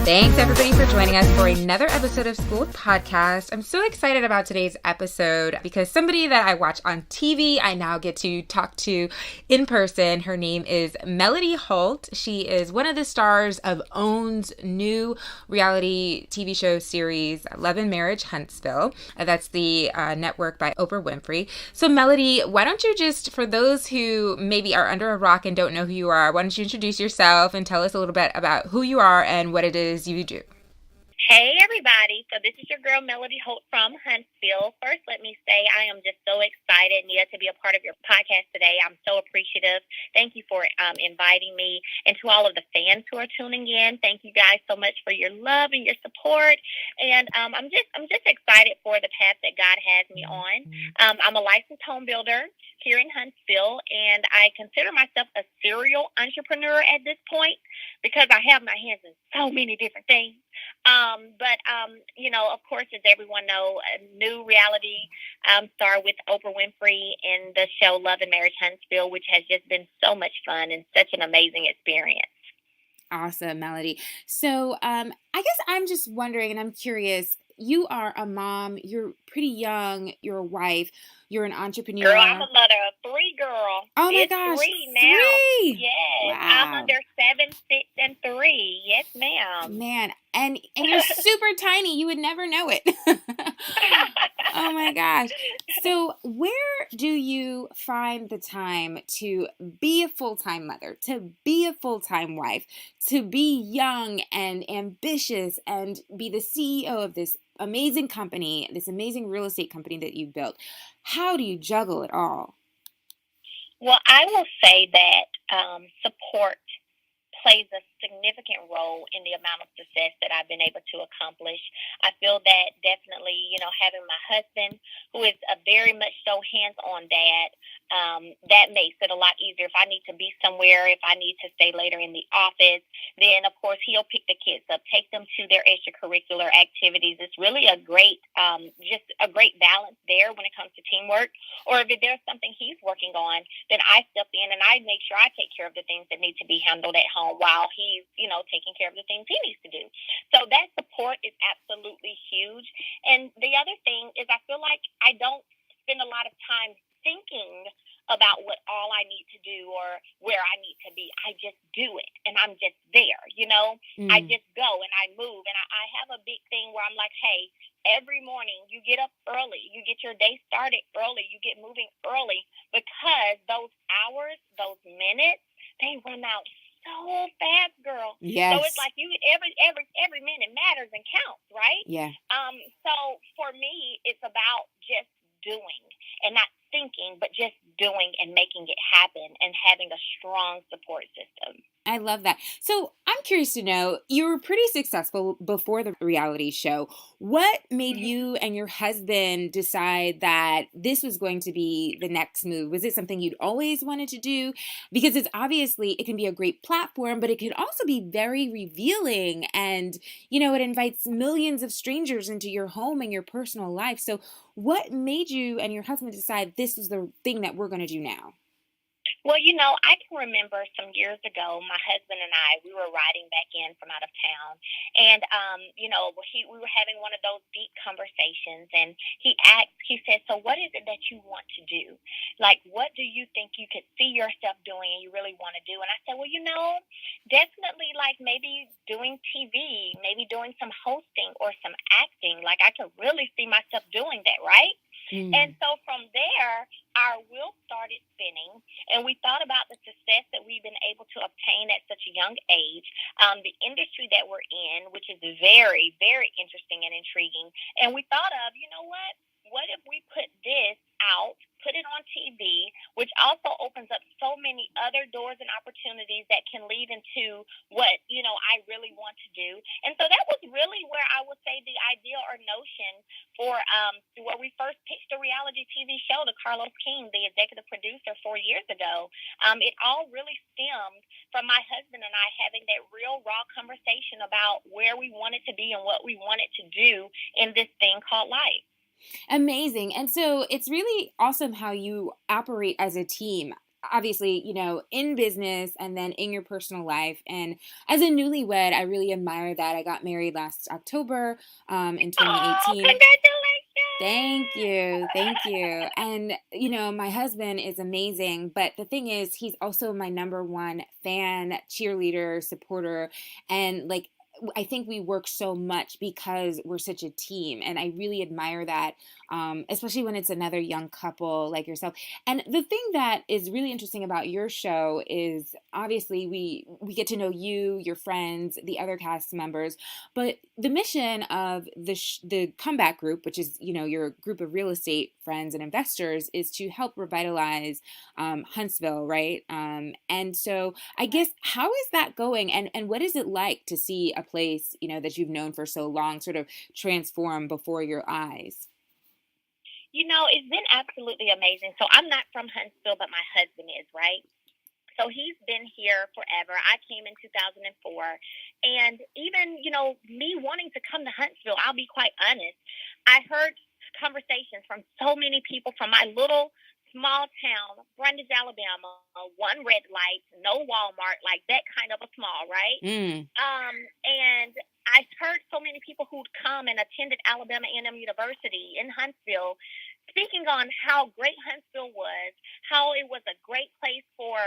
Thanks everybody for joining us for another episode of Skooled Podcast. I'm so excited about today's episode because somebody that I watch on TV, I now get to talk to in person. Her name is Melody Holt. She is one of the stars of OWN's new reality TV show series, Love and Marriage Huntsville. That's the network by Oprah Winfrey. So Melody, why don't you just, for those who maybe are under a rock and don't know who you are, why don't you introduce yourself and tell us a little bit about who you are and what it is you do. Hey everybody, so this is your girl Melody Holt from Huntsville. First, let me say I am just so excited, Nia, to be a part of your podcast today. I'm so appreciative. Thank you for inviting me, and to all of the fans who are tuning in, thank you guys so much for your love and your support. And I'm just excited for the path that God has me on. I'm a licensed home builder here in Huntsville, and I consider myself a serial entrepreneur at this point because I have my hands in so many different things. But of course, as everyone knows, a new reality star with Oprah Winfrey in the show Love and Marriage Huntsville, which has just been so much fun and such an amazing experience. Awesome, Melody. So I guess I'm just wondering, and I'm curious, you are a mom, you're pretty young, you're a wife, you're an entrepreneur. Girl, I'm a mother of three, girl. Oh my it's gosh, 3 now. 3? Yes, Wow. I'm under 7, 6, and 3. Yes, ma'am. Man, and you're super tiny. You would never know it. Oh my gosh. So where do you find the time to be a full-time mother, to be a full-time wife, to be young and ambitious and be the CEO of this amazing company, this amazing real estate company that you've built? How do you juggle it all? Well, I will say that support plays a significant role in the amount of success that I've been able to accomplish. I feel that definitely, having my husband, who is a very much so hands-on dad, that makes it a lot easier. If I need to be somewhere, if I need to stay later in the office, then of course he'll pick the kids up, take them to their extracurricular activities. It's really a great, just a great balance there when it comes to teamwork. Or if there's something he's working on, then I step in and I make sure I take care of the things that need to be handled at home while he's, taking care of the things he needs to do. So that support is absolutely huge. And the other thing is I feel like I don't spend a lot of time thinking about what all I need to do or where I need to be. I just do it and I'm just there, I just go and I move. And I have a big thing where I'm like, hey, every morning you get up early, you get your day started early, you get moving early, because those hours, those minutes, they run out so fast, girl. Yes. So it's like every minute matters and counts, right? Yeah. So for me, it's about just doing and not thinking, but just doing and making it happen and having a strong support system. I love that. So I'm curious to know, you were pretty successful before the reality show. What made you and your husband decide that this was going to be the next move? Was it something you'd always wanted to do? Because it can be a great platform, but it could also be very revealing and, it invites millions of strangers into your home and your personal life. So what made you and your husband decide this was the thing that we're going to do now? Well, I can remember some years ago, my husband and I, we were riding back in from out of town. And, we were having one of those deep conversations. And he said, so what is it that you want to do? Like, what do you think you could see yourself doing and you really want to do? And I said, well, definitely like maybe doing TV, maybe doing some hosting or some acting. Like, I could really see myself doing that, right? And so from there, our wheels started spinning, and we thought about the success that we've been able to obtain at such a young age, the industry that we're in, which is very, very interesting and intriguing. And we thought of, what if we put this out, put it on TV, which also opens up so many other doors and opportunities that can lead into what, I really want to do. And so that was really where I would say the idea or notion for where we first pitched a reality TV show to Carlos King, the executive producer, 4 years ago. It all really stemmed from my husband and I having that real raw conversation about where we wanted to be and what we wanted to do in this thing called life. Amazing. And so it's really awesome how you operate as a team. obviously, in business and then in your personal life. And as a newlywed, I really admire that. I got married last October in Oh, 2018. Thank congratulations! you. Thank you. And, my husband is amazing. But the thing is, he's also my number one fan, cheerleader, supporter. And like, I think we work so much because we're such a team. And I really admire that, especially when it's another young couple like yourself. And the thing that is really interesting about your show is obviously we get to know you, your friends, the other cast members, but the mission of the comeback group, which is your group of real estate friends and investors, is to help revitalize Huntsville, right? And so I guess how is that going, and what is it like to see a place that you've known for so long sort of transform before your eyes? It's been absolutely amazing. So I'm not from Huntsville, but my husband is, right? So he's been here forever. I came in 2004. And even, me wanting to come to Huntsville, I'll be quite honest, I heard conversations from so many people from my little small town, Brundage, Alabama, one red light, no Walmart, like that kind of a small, right? Mm. And I heard so many people who'd come and attended Alabama A&M University in Huntsville speaking on how great Huntsville was, how it was a great place for,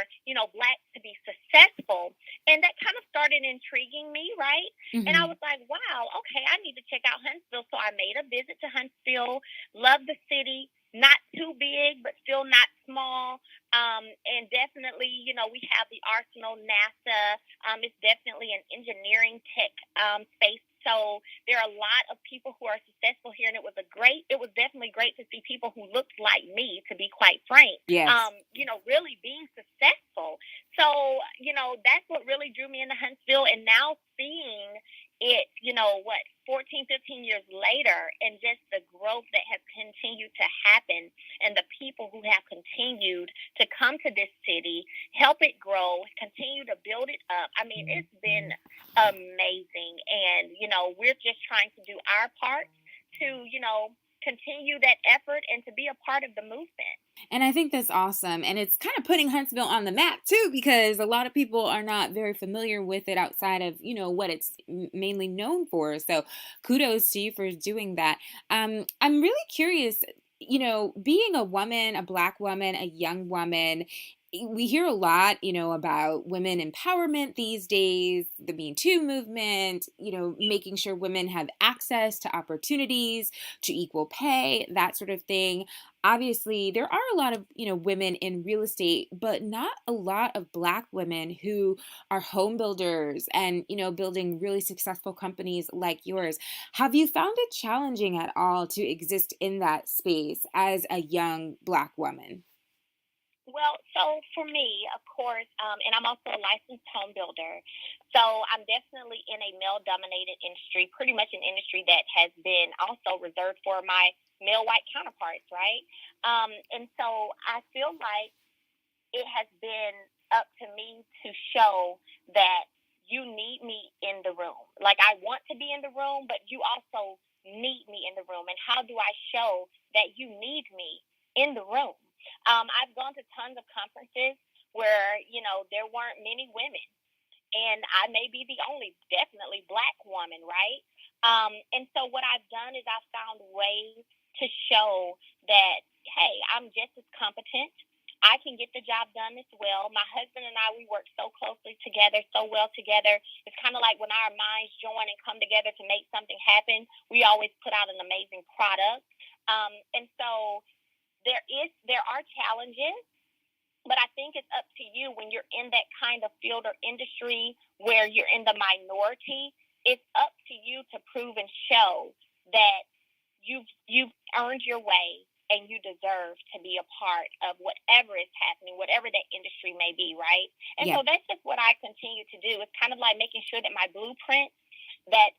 blacks to be successful. And that kind of started intriguing me, right? Mm-hmm. And I was like, wow, okay, I need to check out Huntsville. So I made a visit to Huntsville, loved the city, not too big, but still not small. And definitely, we have the Arsenal, NASA. It's definitely an engineering tech space. So there are a lot of people who are successful here, and it was definitely great to see people who looked like me, to be quite frank. Yes. Really being successful. So, that's what really drew me into Huntsville, and now seeing it, 14, 15 years later, and just the growth that has continued to happen, and the people who have continued to come to this city, help it grow, continue to build it up. I mean, it's been amazing. And, we're just trying to do our part to, continue that effort and to be a part of the movement. And I think that's awesome. And it's kind of putting Huntsville on the map too, because a lot of people are not very familiar with it outside of, what it's mainly known for. So kudos to you for doing that. I'm really curious, being a woman, a Black woman, a young woman, we hear a lot, about women empowerment these days, the Me Too movement, making sure women have access to opportunities, to equal pay, that sort of thing. Obviously, there are a lot of, women in real estate, but not a lot of Black women who are home builders and, building really successful companies like yours. Have you found it challenging at all to exist in that space as a young Black woman? Well, so for me, of course, and I'm also a licensed home builder, so I'm definitely in a male-dominated industry, pretty much an industry that has been also reserved for my male white counterparts, right? And so I feel like it has been up to me to show that you need me in the room. Like, I want to be in the room, but you also need me in the room. And how do I show that you need me in the room? I've gone to tons of conferences where, there weren't many women. And I may be the only definitely Black woman, right? And so what I've done is I've found ways to show that, hey, I'm just as competent. I can get the job done as well. My husband and I, we work so closely together, so well together. It's kind of like when our minds join and come together to make something happen, we always put out an amazing product. And so there are challenges, but I think it's up to you when you're in that kind of field or industry where you're in the minority. It's up to you to prove and show that you've earned your way and you deserve to be a part of whatever is happening, whatever that industry may be, right? And so that's just what I continue to do. It's kind of like making sure that my blueprint, that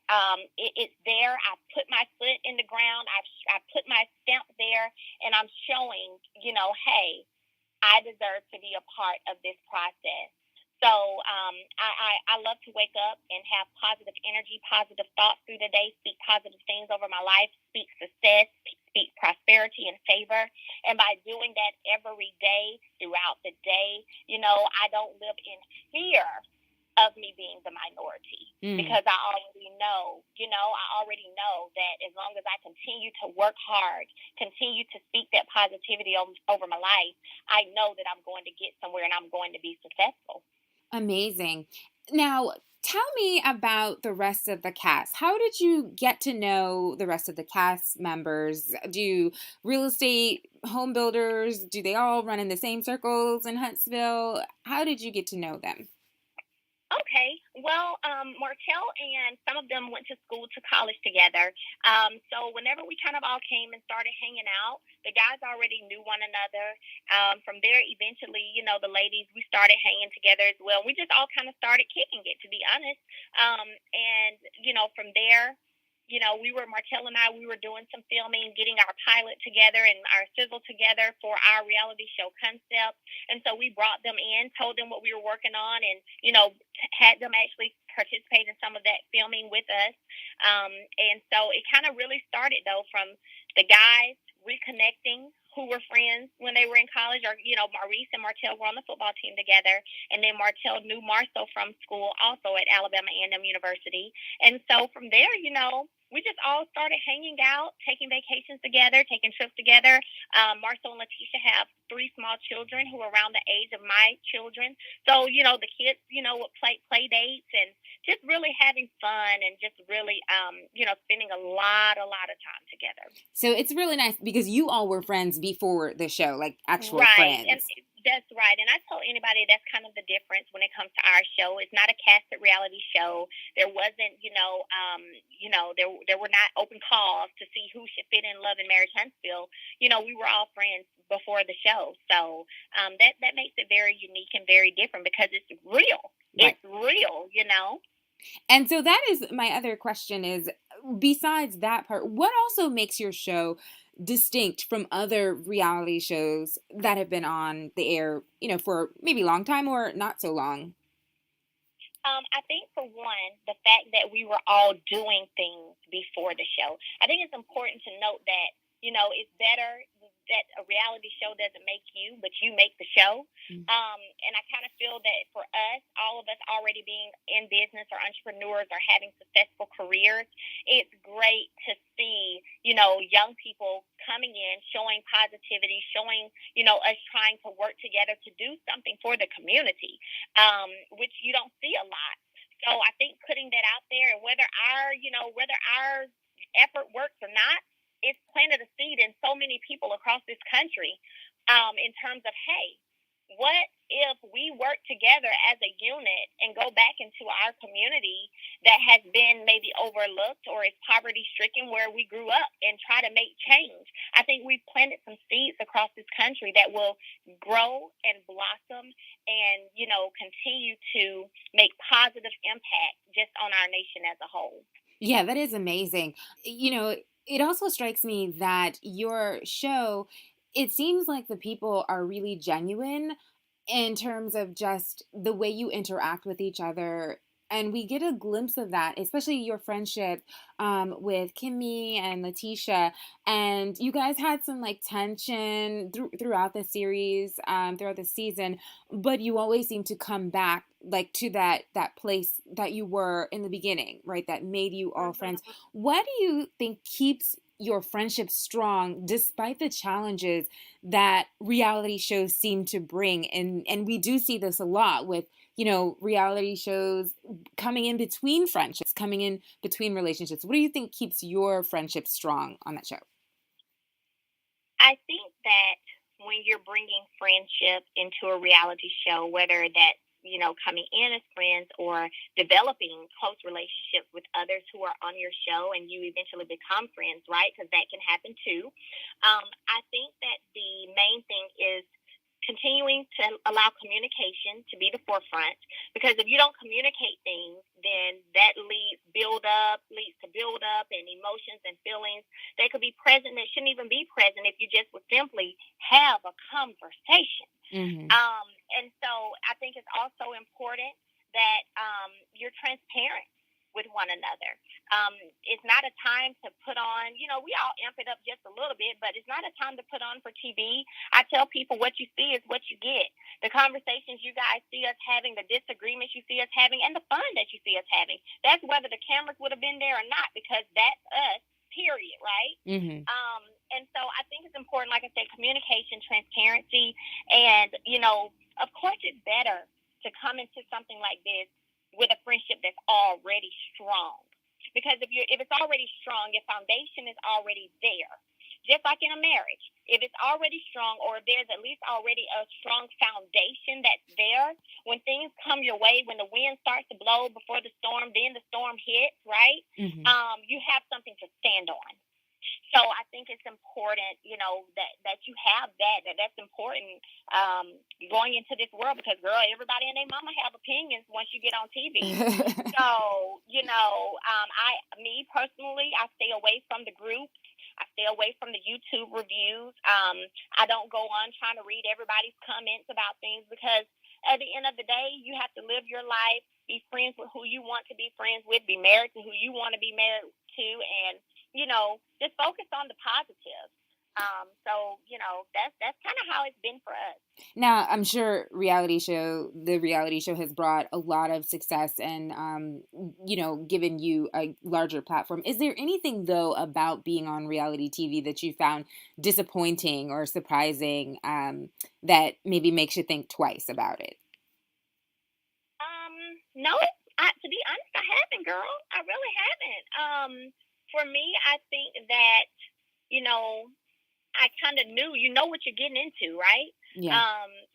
it's there. I put my foot in the ground. I put my stamp there, and I'm showing, hey, I deserve to be a part of this process. So I love to wake up and have positive energy, positive thoughts through the day, speak positive things over my life, speak success, speak speak prosperity and favor. And by doing that every day, throughout the day, I don't live in fear of me being the minority, because I already know that as long as I continue to work hard, continue to speak that positivity over my life, I know that I'm going to get somewhere and I'm going to be successful. Amazing. Now, tell me about the rest of the cast. How did you get to know the rest of the cast members? Do real estate home builders, do they all run in the same circles in Huntsville? How did you get to know them? Okay. Well, Martell and some of them went to school, to college together. So whenever we kind of all came and started hanging out, the guys already knew one another. From there, eventually, the ladies, we started hanging together as well. We just all kind of started kicking it, to be honest. And from there, Martell and I, we were doing some filming, getting our pilot together and our sizzle together for our reality show concept. And so we brought them in, told them what we were working on, and, had them actually participate in some of that filming with us. And so it kind of really started, though, from the guys reconnecting who were friends when they were in college, or, Maurice and Martell were on the football team together. And then Martell knew Marceau from school, also at Alabama A&M University. And so from there, we just all started hanging out, taking vacations together, taking trips together. Marceau and Letitia have 3 small children who are around the age of my children. So, the kids, would play dates and just really having fun and just really, spending a lot of time together. So it's really nice because you all were friends before the show, like actual right. friends. And that's right. And I tell anybody that's kind of the difference when it comes to our show. It's not a casted reality show. There wasn't, there were not open calls to see who should fit in Love and Marriage Huntsville. We were all friends before the show. So that makes it very unique and very different because it's real. Right. It's real, And so that is my other question is, besides that part, what also makes your show distinct from other reality shows that have been on the air, for maybe a long time or not so long? I think, for one, the fact that we were all doing things before the show. I think it's important to note that, it's better that a reality show doesn't make you, but you make the show. And I kind of feel that for us, all of us already being in business or entrepreneurs or having successful careers, it's great to see, young people coming in, showing positivity, showing, us trying to work together to do something for the community, which you don't see a lot. So I think putting that out there, and whether our effort works or not, it's planted a seed in so many people across this country, in terms of, hey, what if we work together as a unit and go back into our community that has been maybe overlooked or is poverty stricken where we grew up, and try to make change? I think we've planted some seeds across this country that will grow and blossom and, continue to make positive impact just on our nation as a whole. Yeah, that is amazing. It also strikes me that your show, it seems like the people are really genuine in terms of just the way you interact with each other. And we get a glimpse of that, especially your friendship with Kimmy and Letitia. And you guys had some tension throughout the series, throughout the season, but you always seem to come back to that place that you were in the beginning, right? That made you all friends. What do you think keeps your friendship strong despite the challenges that reality shows seem to bring? And we do see this a lot with, reality shows coming in between friendships, coming in between relationships. What do you think keeps your friendship strong on that show? I think that when you're bringing friendship into a reality show, whether that's, coming in as friends or developing close relationships with others who are on your show, and you eventually become friends, right? Because that can happen too. I think that the main thing is continuing to allow communication to be the forefront, because if you don't communicate things, then that leads to build up, and emotions and feelings that could be present that shouldn't even be present if you just would simply have a conversation. And so I think it's also important that you're transparent. with one another. It's not a time to put on, we all amp it up just a little bit, but it's not a time to put on for TV. I tell people what you see is what you get. The conversations you guys see us having, the disagreements you see us having, and the fun that you see us having. That's whether the cameras would have been there or not, because that's us, period, right? Mm-hmm. And so I think it's important, like I said, communication, transparency, and, of course it's better to come into something like this with a friendship that's already strong. Because if it's already strong, your foundation is already there. Just like in a marriage, if it's already strong, or if there's at least already a strong foundation that's there, when things come your way, when the wind starts to blow before the storm, then the storm hits, right? Mm-hmm. You have something to stand on. So I think it's important, that you have that's important going into this world, because, girl, everybody and their mama have opinions once you get on TV. So, me personally, I stay away from the groups. I stay away from the YouTube reviews. I don't go on trying to read everybody's comments about things, because at the end of the day, you have to live your life, be friends with who you want to be friends with, be married to who you want to be married to, and just focus on the positive. So, that's kind of how it's been for us. Now, I'm sure the reality show has brought a lot of success and, given you a larger platform. Is there anything, though, about being on reality TV that you found disappointing or surprising that maybe makes you think twice about it? No, to be honest, I haven't, girl. I really haven't. For me, I think that, I kind of knew, what you're getting into, right? Yeah.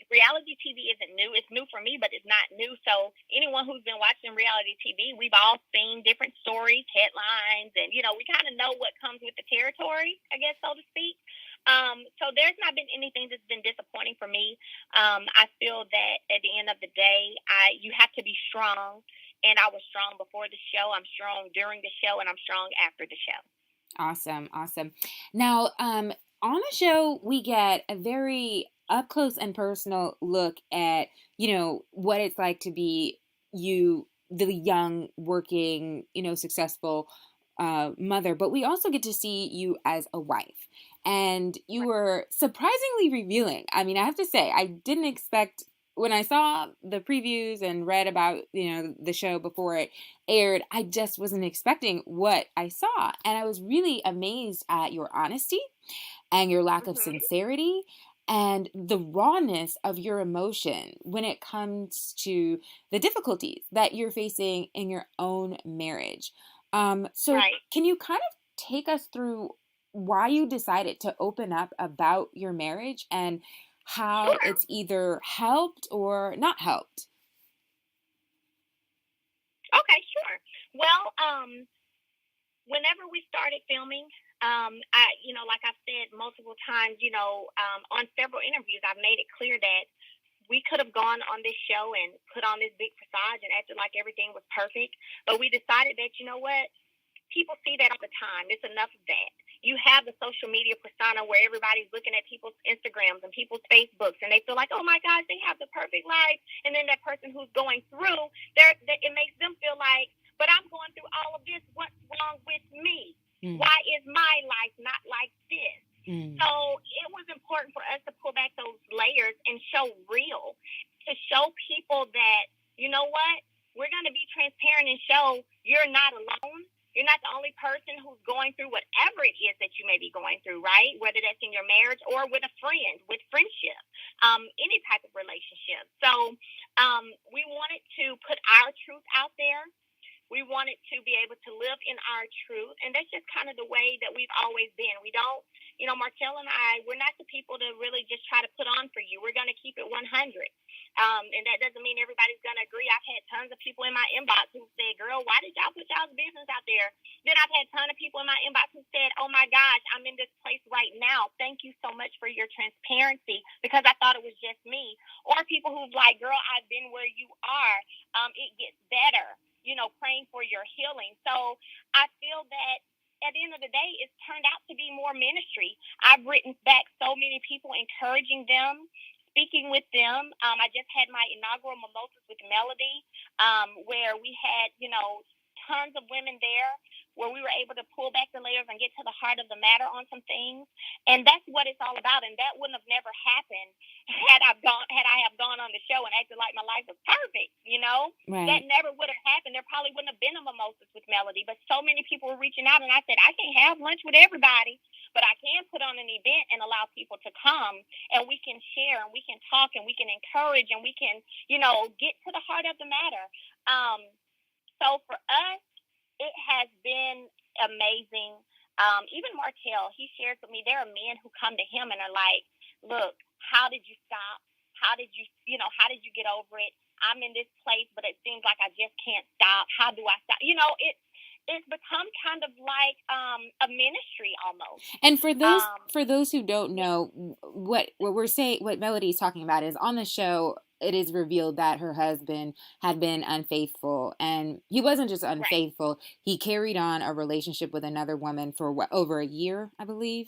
Reality TV isn't new. It's new for me, but it's not new. So anyone who's been watching reality TV, we've all seen different stories, headlines, and, we kind of know what comes with the territory, I guess, so to speak. So there's not been anything that's been disappointing for me. I feel that at the end of the day, you have to be strong. And I was strong before the show. I'm strong during the show, and I'm strong after the show. Awesome. Now, on the show, we get a very up close and personal look at, what it's like to be the young, working, successful mother. But we also get to see you as a wife. And you were surprisingly revealing. I mean, I have to say, I didn't expect, when I saw the previews and read about, the show before it aired, I just wasn't expecting what I saw. And I was really amazed at your honesty and your lack of sincerity and the rawness of your emotion when it comes to the difficulties that you're facing in your own marriage. So Can you kind of take us through why you decided to open up about your marriage and how it's either helped or not helped? Okay, sure. Well, whenever we started filming, like I've said multiple times, on several interviews, I've made it clear that we could have gone on this show and put on this big facade and acted like everything was perfect. But we decided that, people see that all the time. It's enough of that. You have the social media persona where everybody's looking at people's Instagrams and people's Facebooks, and they feel like, oh my gosh, they have the perfect life. And then that person who's going through, it makes them feel like, but I'm going through all of this. What's wrong with me? Why is my life not like this? So it was important for us to pull back those layers and show real, to show people that, you know what, we're going to be transparent and show you're not alone. You're not the only person who's going through whatever it is that you may be going through, right? Whether that's in your marriage or with a friend, with friendship, any type of relationship. So we wanted to put our truth out there. We wanted to be able to live in our truth. And that's just kind of the way that we've always been. We don't, Martell and I, we're not the people to really just try to put on for you. We're going to keep it 100. And that doesn't mean everybody's going to agree. I've had tons of people in my inbox who said, girl, why did y'all put y'all's business out there? Then I've had a ton of people in my inbox who said, oh my gosh, I'm in this place right now. Thank you so much for your transparency, because I thought it was just me. Or people who's like, girl, I've been where you are. It gets better, praying for your healing. So I feel that at the end of the day, it's turned out to be more ministry. I've written back so many people encouraging them, speaking with them. I just had my inaugural Mimosas with Melody, where we had, tons of women there where we were able to pull back the layers and get to the heart of the matter on some things. And that's what it's all about. And that wouldn't have never happened had I have gone on the show and acted like my life was perfect, you know? Right. That never would have happened. There probably wouldn't have been a mimosas with Melody, but so many people were reaching out, and I said, I can't have lunch with everybody, but I can put on an event and allow people to come, and we can share, and we can talk, and we can encourage, and we can, you know, get to the heart of the matter. So for us, it has been amazing. Even Martell, he shares with me, there are men who come to him and are like, look, how did you stop? How did you get over it? I'm in this place, but it seems like I just can't stop. How do I stop? You know, it's become kind of like a ministry almost. And for those who don't know, what we're saying, what Melody's talking about is on the show, it is revealed that her husband had been unfaithful, and he wasn't just unfaithful. Right. He carried on a relationship with another woman for over a year, I believe.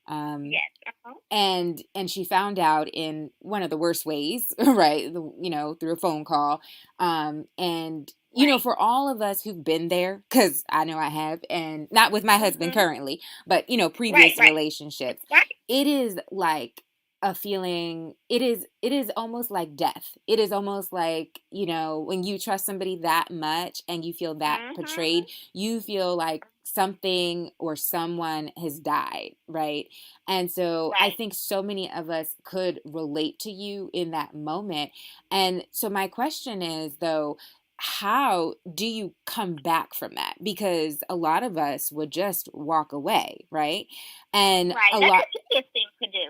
Yes. Uh-huh. And she found out in one of the worst ways, right? Through a phone call. And you know, for all of us who've been there, because I know I have, and not with my husband currently, but previous relationships, it is like a feeling. It is almost like death. It is almost like, when you trust somebody that much and you feel that betrayed, you feel like something or someone has died, right? And so I think so many of us could relate to you in that moment. And so my question is, though, how do you come back from that? Because a lot of us would just walk away, right? And that's the easiest thing to do.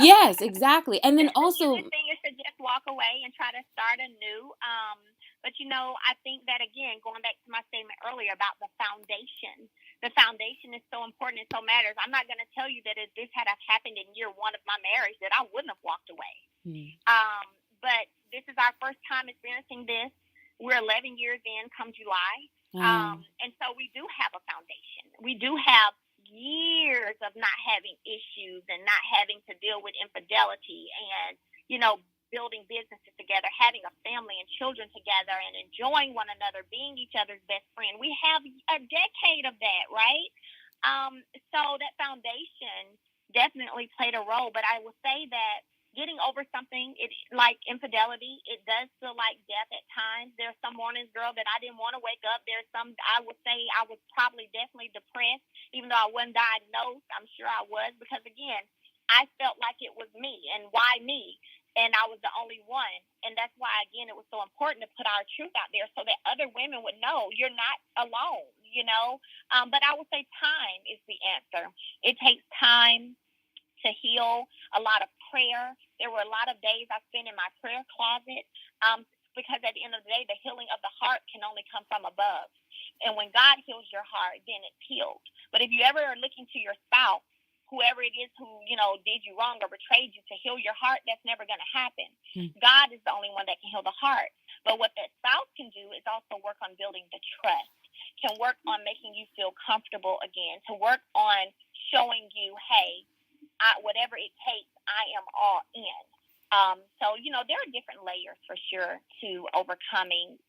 Yes, exactly. And then also, the thing is to just walk away and try to start anew. But I think that, again, going back to my statement earlier about the foundation is so important and so matters. I'm not going to tell you that if this had happened in year one of my marriage, that I wouldn't have walked away. But this is our first time experiencing this. We're 11 years in come July. And so we do have a foundation. We do have years of not having issues and not having to deal with infidelity and, building businesses together, having a family and children together and enjoying one another, being each other's best friend. We have a decade of that, right? So that foundation definitely played a role. But I will say that getting over something, like infidelity, it does feel like death at times. There's some mornings, girl, that I didn't want to wake up. There's some, I would say I was probably definitely depressed, even though I wasn't diagnosed. I'm sure I was, because, again, I felt like it was me, and why me? And I was the only one. And that's why, again, it was so important to put our truth out there so that other women would know you're not alone, But I would say time is the answer. It takes time to heal, a lot of prayer. There were a lot of days I spent in my prayer closet because at the end of the day, the healing of the heart can only come from above. And when God heals your heart, then it's healed. But if you ever are looking to your spouse, whoever it is who, did you wrong or betrayed you, to heal your heart, that's never going to happen. God is the only one that can heal the heart. But what that spouse can do is also work on building the trust, can work on making you feel comfortable again, to work on showing you, hey, whatever it takes, I am all in. So, there are different layers for sure to overcoming,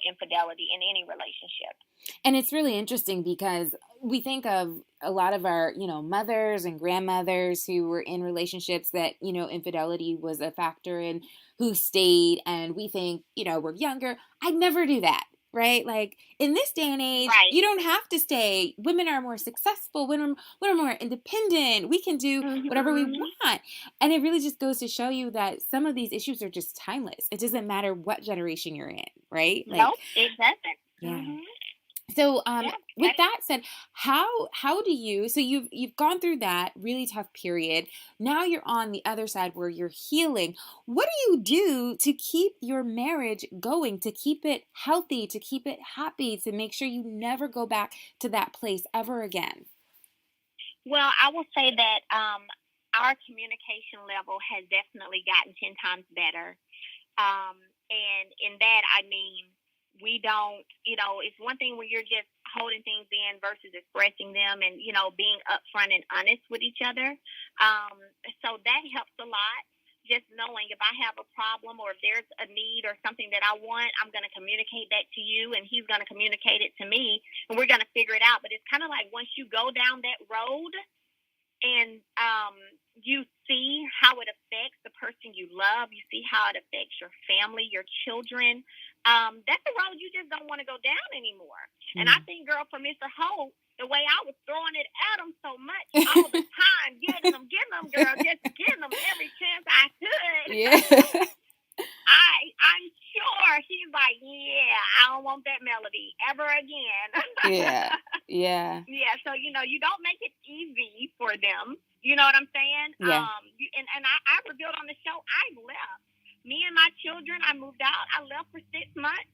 infidelity in any relationship. And it's really interesting because we think of a lot of our, mothers and grandmothers who were in relationships that, infidelity was a factor in, who stayed, and we think, we're younger. I'd never do that. Right? Like in this day and age, you don't have to stay. Women are more successful. Women are more independent. We can do whatever we want. And it really just goes to show you that some of these issues are just timeless. It doesn't matter what generation you're in, right? No, it doesn't. Yeah. So, with that said, how do you, so you've gone through that really tough period. Now you're on the other side where you're healing. What do you do to keep your marriage going, to keep it healthy, to keep it happy, to make sure you never go back to that place ever again? Well, I will say that our communication level has definitely gotten 10 times better. And in that, I mean, we don't, it's one thing when you're just holding things in versus expressing them and, being upfront and honest with each other. So that helps a lot. just knowing if I have a problem or if there's a need or something that I want, I'm going to communicate that to you, and he's going to communicate it to me, and we're going to figure it out. But it's kind of like once you go down that road and you see how it affects the person you love, you see how it affects your family, your children, that's a road you just don't want to go down anymore. And I think, girl, for Mr. Holt, the way I was throwing it at him so much all the time, getting them, girl, just getting them every chance I could. Yeah. I'm sure he's like, yeah, I don't want that Melody ever again. Yeah. Yeah. Yeah. So, you don't make it easy for them. You know what I'm saying? Yeah. And I revealed on the show, I left. Me and my children, I moved out. I left for 6 months.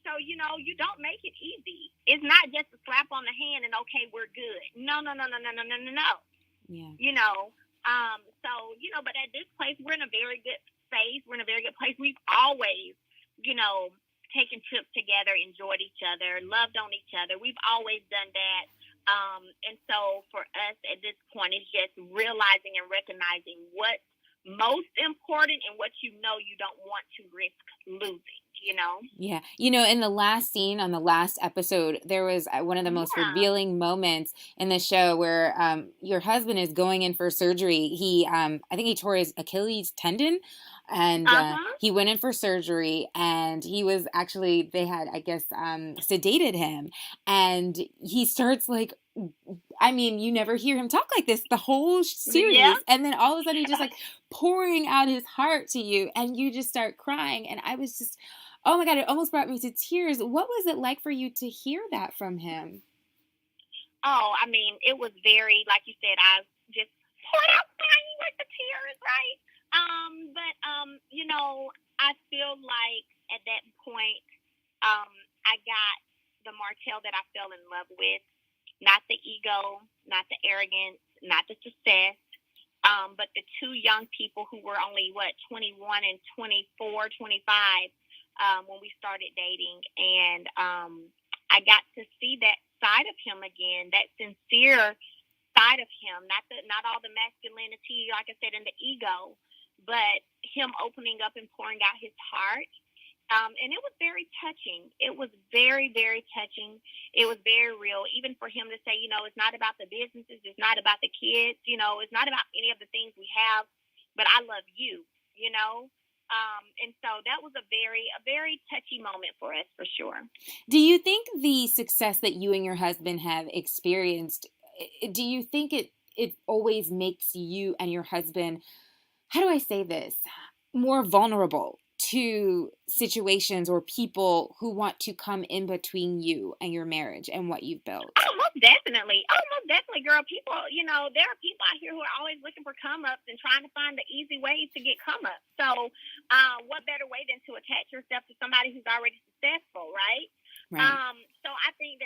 So, you don't make it easy. It's not just a slap on the hand and, okay, we're good. No. Yeah. So, but at this place, we're in a very good space. We're in a very good place. We've always, taken trips together, enjoyed each other, loved on each other. We've always done that. And so for us at this point, it's just realizing and recognizing what's most important and what you don't want to risk losing. Yeah. In the last scene on the last episode, there was one of the most revealing moments in the show where your husband is going in for surgery. I think he tore his Achilles tendon, and he went in for surgery, and he was actually, they had, I guess, sedated him, and he starts like, you never hear him talk like this the whole series. Yeah. And then all of a sudden he's just like pouring out his heart to you, and you just start crying. And I was just, oh my God, it almost brought me to tears. What was it like for you to hear that from him? Oh, it was very, like you said, I just poured out crying with the tears, right? I feel like at that point, I got the Martell that I fell in love with. Not the ego, not the arrogance, not the success, but the two young people who were only, 21 and 24, 25 when we started dating. And I got to see that side of him again, that sincere side of him, not all the masculinity, like I said, and the ego, but him opening up and pouring out his heart. And it was very touching. It was very, very touching. It was very real, even for him to say, it's not about the businesses. It's not about the kids. It's not about any of the things we have, but I love you, and so that was a very touchy moment for us, for sure. Do you think the success that you and your husband have experienced, do you think it always makes you and your husband, how do I say this, more vulnerable to situations or people who want to come in between you and your marriage and what you've built? Oh, most definitely, girl. People, there are people out here who are always looking for come-ups and trying to find the easy ways to get come-ups. So what better way than to attach yourself to somebody who's already successful, right? So I think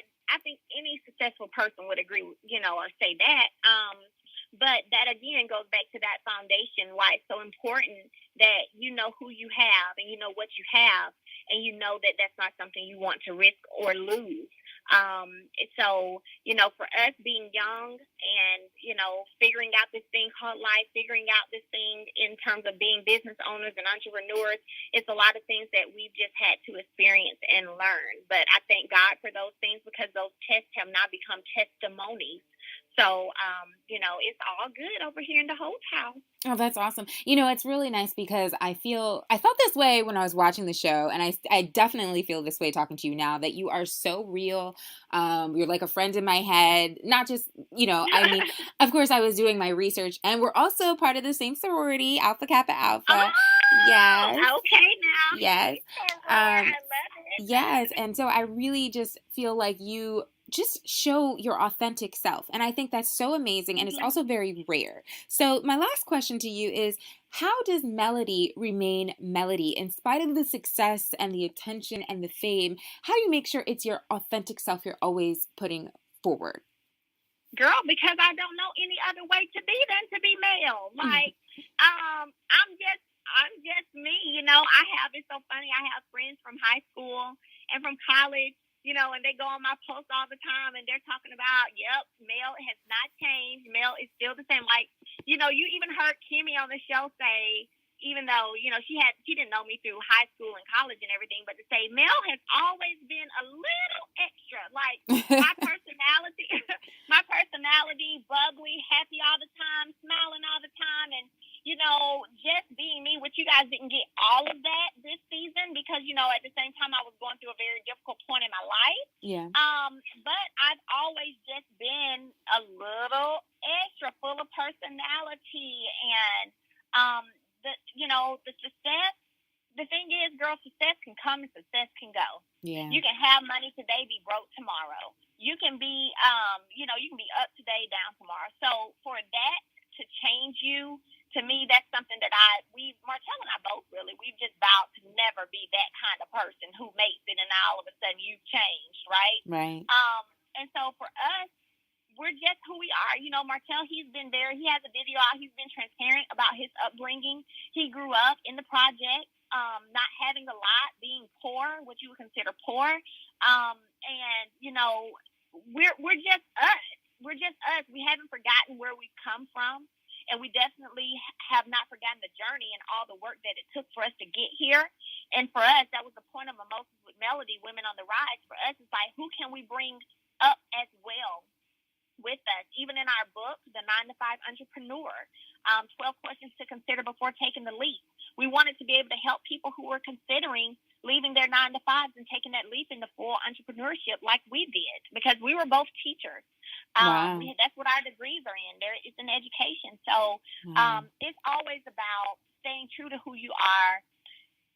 any successful person would agree, or say that. But that, again, goes back to that foundation, why it's so important that you know who you have and you know what you have, and you know that that's not something you want to risk or lose. So, for us being young and, figuring out this thing called life, figuring out this thing in terms of being business owners and entrepreneurs, it's a lot of things that we've just had to experience and learn. But I thank God for those things, because those tests have now become testimonies. So, it's all good over here in the Holt house. Oh, that's awesome. It's really nice because I felt this way when I was watching the show, and I definitely feel this way talking to you now, that you are so real. You're like a friend in my head, not just, of course I was doing my research, and we're also part of the same sorority, Alpha Kappa Alpha. Oh, yes. Okay now. Yes. I love it. Yes. And so I really just feel like you just show your authentic self. And I think that's so amazing. And it's also very rare. So my last question to you is, how does Melody remain Melody in spite of the success and the attention and the fame? How do you make sure it's your authentic self you're always putting forward? Girl, because I don't know any other way to be than to be male. Like, I'm just me, it's so funny. I have friends from high school and from college, and they go on my posts all the time, and they're talking about, yep, Mel has not changed. Mel is still the same. Like, you even heard Kimmy on the show say, even though, she didn't know me through high school and college and everything, but to say Mel has always been a little extra. Like my personality, bubbly, happy all the time, smiling all the time, and just being me, which you guys didn't get all of that this season because, at the same time I was going through a very difficult point in my life. Yeah. But I've always just been a little extra, full of personality, and the success. The thing is, girl, success can come and success can go. Yeah. You can have money today, be broke tomorrow. You can be, you can be up today, down tomorrow. So for that to change you, to me, that's something that Martell and I both really, we've just vowed to never be that kind of person who makes it and all of a sudden you've changed, right? Right. And so for us, we're just who we are. Martell, he has a video out. He's been transparent about his upbringing. He grew up in the project, not having a lot, being poor, what you would consider poor. And, we're just us. We're just us. We haven't forgotten where we've come from. And we definitely have not forgotten the journey and all the work that it took for us to get here. And for us, that was the point of Mimosas with Melody, Women on the Rise. For us, it's like, who can we bring up as well with us? Even in our book, The 9 to 5 Entrepreneur, 12 questions to consider before taking the leap. We wanted to be able to help people who were considering leaving their 9 to 5s and taking that leap into full entrepreneurship like we did, because we were both teachers. Wow. That's what our degrees are in. It's an education. So it's always about staying true to who you are,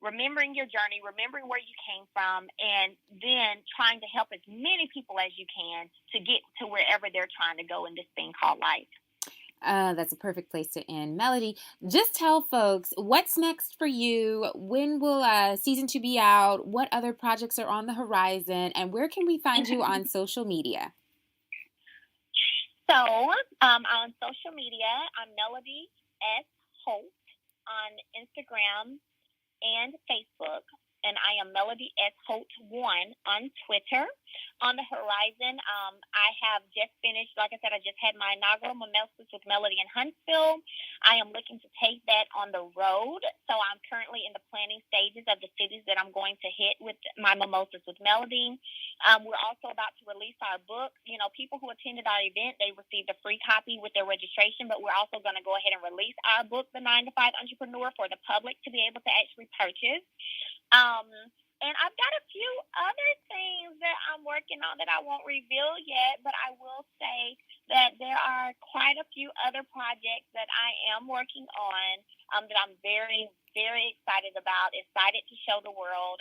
remembering your journey, remembering where you came from, and then trying to help as many people as you can to get to wherever they're trying to go in this thing called life. That's a perfect place to end. Melody, just tell folks what's next for you. When will season 2 be out? What other projects are on the horizon? And where can we find you on social media? So on social media, I'm Melody S. Holt on Instagram and Facebook. And I am Melody S. Holt 1 on Twitter. On the horizon, I have just finished, like I said, I just had my inaugural Mimosas with Melody in Huntsville. I am looking to take that on the road. So I'm currently in the planning stages of the cities that I'm going to hit with my Mimosas with Melody. We're also about to release our book. People who attended our event, they received a free copy with their registration, but we're also going to go ahead and release our book, The 9 to 5 Entrepreneur, for the public to be able to actually purchase. And I've got a few other things that I'm working on that I won't reveal yet, but I will say that there are quite a few other projects that I am working on that I'm very, very excited about, excited to show the world.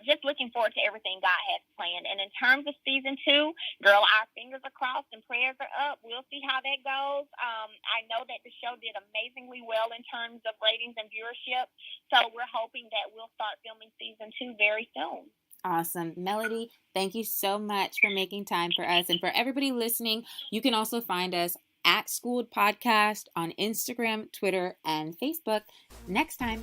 Just looking forward to everything God has planned. And in terms of season 2, girl, our fingers are crossed and prayers are up. We'll see how that goes. I know that the show did amazingly well in terms of ratings and viewership. So we're hoping that we'll start filming season 2 very soon. Awesome. Melody, thank you so much for making time for us. And for everybody listening, you can also find us at Skooled Podcast on Instagram, Twitter, and Facebook. Next time.